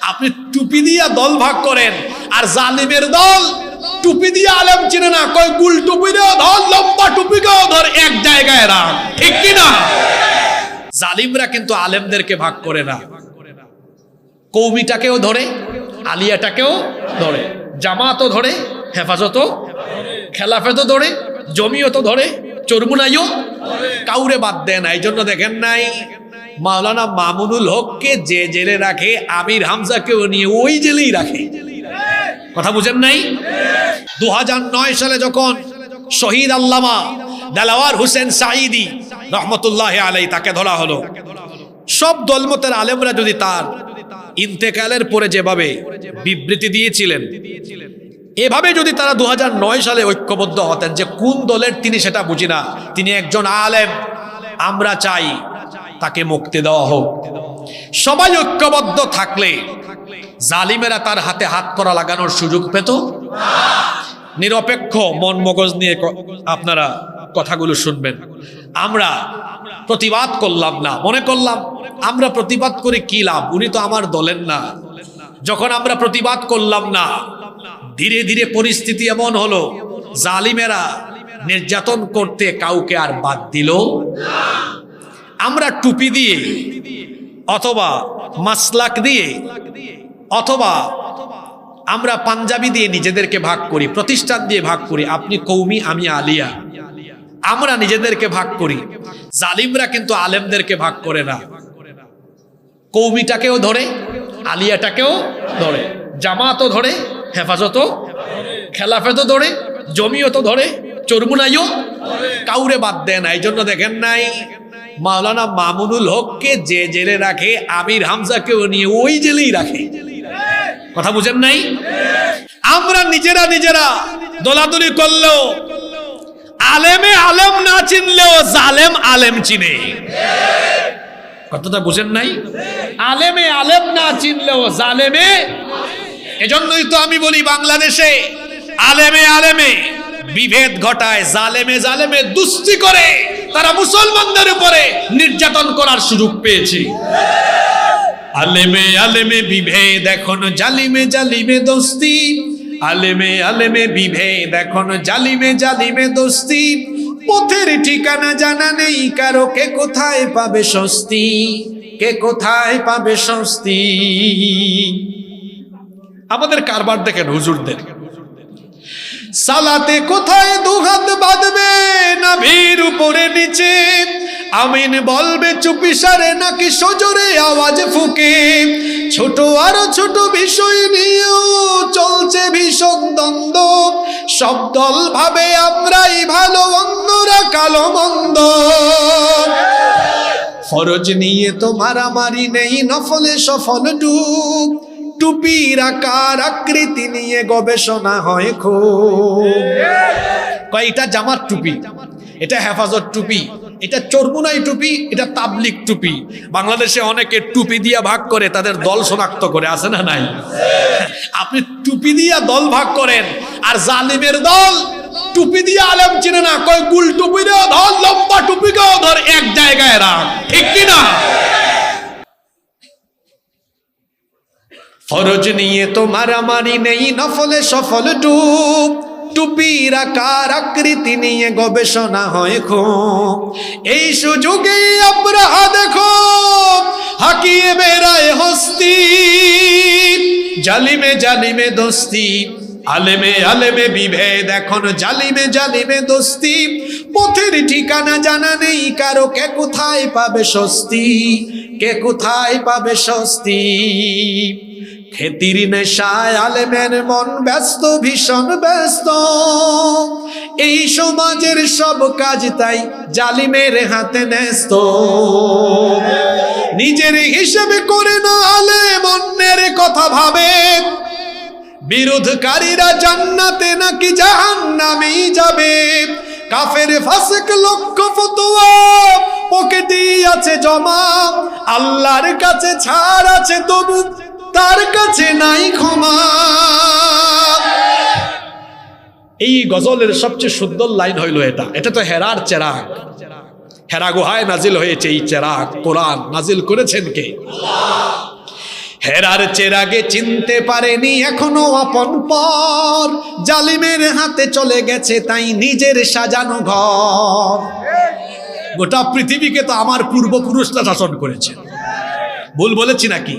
আপনি টুপি দিয়া দল ভাগ করেন, আর জালিমের দল টুপি দিয়ে আলেম চিনে না, কয় গুল টুপি দিয়ে ধর, লম্বা টুপিকেও ধর, এক জায়গায় রাখ, ঠিক কিনা? জালিমরা কিন্তু আলেমদেরকে ভাগ করে না, কৌমিটাকেও ধরে, আলিয়াটাকেও ধরে, জামাতও ধরে, হেফাজতও, খেলাফতও ধরে, জমিয়তও ধরে, চরমুনাইও কাউরে বাদ দেয় না। এই জন্য দেখেন নাই মাওলানা মামুনুল হককে যে জেলে রাখে, আমির হামজাকেও নিয়ে ওই জেলেই রাখে। কথা বুঝেন নাই? 2009 সালে যখন শহীদ আল্লামা দেলাওয়ার হোসেন সাঈদী রহমতুল্লাহ আলাইহি তাকে ধরা হলো, সব দলমতের আলেমরা যদি তার ইন্তেকালের পরে যেভাবে বিবৃতি দিয়েছিলেন, এভাবে যদি তারা 2009 সালে ঐক্যবদ্ধ হতেন, যে কোন দলের তিনি সেটা বুঝি না, তিনি একজন আলেম, আমরা চাই তাকে মুক্তি দেওয়া হোক, সবাই ঐক্যবদ্ধ থাকলে জালিমেরা তার হাতে হাত করা লাগানোর সুযোগ পেত। নিরপেক্ষ মন মগজ নিয়ে আপনারা কথাগুলো শুনবেন। আমরা প্রতিবাদ করলাম না, মনে করলাম আমরা প্রতিবাদ করে কি লাভ, উনি তো আমার দলের না। যখন আমরা প্রতিবাদ করলাম না, ধীরে ধীরে পরিস্থিতি এমন হলো, জালিমেরা নির্যাতন করতে কাউকে আর বাদ দিল। আমরা টুপি দিয়ে অথবা মাসলাক দিয়ে অথবা আমরা পাঞ্জাবি দিয়ে নিজেদেরকে ভাগ করি, প্রতিষ্ঠান দিয়ে ভাগ করি, আপনি কৌমি আমি আলিয়া, আমরা নিজেদেরকে ভাগ করি। জালিমরা কিন্তু আলেমদেরকে ভাগ করে না, কৌমিটাকেও ধরে, আলিয়াটাকেও ধরে, জামাতও ধরে, হেফাজতও, খেলাফতও ধরে, জমিয়তও ধরে, চরমুনাইও কাউরে বাদ দেয় না। এই জন্য দেখেন নাই মাওলানা মামুনুল হককে যে জেলে রাখে, আমির হামজাকেও নিয়ে ওই জেলেই রাখে। কথা বুঝেন নাই? আমরা নিজেরা দলাদলি করলেও আলেমে আলেম না চিনলেও জালেম আলেম চিনে। কথাটা বুঝেন নাই? আলেমে আলেম না চিনলেও জালেমে। এজন্যই তো আমি বলি, বাংলাদেশে আলেমে আলেমে বিভেদ ঘটায়, জালেমে জালেমে দুস্তি করে তারা মুসলমানদের উপরে নির্যাতন করার সুযোগ পেয়েছে। আলেমে আলেমে বিভেদ এখন জালিমে জালিমে দোস্তি, আলেমে আলেমে বিভেদ এখন জালিমে জালিমে দোস্তি, পথের ঠিকানা জানা নেই কারো, কে কোথায় পাবে স্বস্তি, কে কোথায় পাবে স্বস্তি। আমাদের কারবার দেখেন হুজুরদের, সালাতে কোথায় দুহাত বাঁধবে, নাভির উপরে নিচে, আমিন বলবে চুপি সারে নাকি সজোরে আওয়াজ ফুকে, ছোট আরো ছোট বিষয় নিয়েও চলছে ভীষণ দ্বন্দ্ব, সব দল ভাবে আমরাই ভালো, অন্যরা কালো মন্দ, ফরজ নিয়ে তো মারামারি নেই, নফলে সফল ডুব, টুপির আকার আকৃতি নিয়ে গবেষণা হয় খুব। কয়টা জামাত টুপি, এটা হেফাজত টুপি, এটা চরমুনাই টুপি, এটা তাবলিগ টুপি। বাংলাদেশে অনেকে টুপি দিয়া ভাগ করে তাদের দল শনাক্ত করে, আছে না নাই? আপনি টুপি দিয়া দল ভাগ করেন, আর জালিমের দল টুপি দিয়ে আলেম চিনে না, কয় গুল টুপি দিয়ে ধর, লম্বা টুপিকেও ধর, এক জায়গায় রাখ, ঠিক কিনা? ফরজ নিয়ে তো মারামারি নেই, নফলে সফল ডুব, টুপির আকার আকৃতি নিয়ে গবেষণা হয় খুব। এই সুযোগে আমরা দেখো হাকিয়ে বেড়ায় হস্তি, জালিমে জালিমে দোস্তি, আলেমে আলেমে বিভেদ এখন জালিমে জালিমে দোস্তি, পথের ঠিকানা জানা নেই কারো, কে কোথায় পাবে স্বস্তি, কে কোথায় পাবে স্বস্তি। খেতির নেশায় আলেমের মন ব্যস্ত, ভীষণ ব্যস্ত, এই সমাজের সব কাজ তাই জালিমের হাতে ন্যস্ত, নিজের হিসেবে করে না আলেম, অন্যের কথা ভাবে, বিরোধকারীরা জান্নাতে নাকি জাহান্নামেই যাবে, কাফের ফাসিক লক্ষ ফতোয়া পকেটেই আছে জমা, আল্লাহর কাছে ছাড় আছে তবু তার কাছে নাই ক্ষমা। এই গজলের সবচেয়ে সুন্দর লাইন হইল এটা তো হেরার চেরাগ, হেরা গুহায় নাজিল হয়েছে এই চেরাগ, কোরআন নাজিল করেছেন কে? হেরার চেরাগে চিনতে পারেনি এখনো আপন পর, জালিমের হাতে চলে গেছে তাই নিজের সাজানো ঘর। গোটা পৃথিবীকে তো আমার পূর্বপুরুষরা শাসন করেছে, ভুল বলেছি নাকি?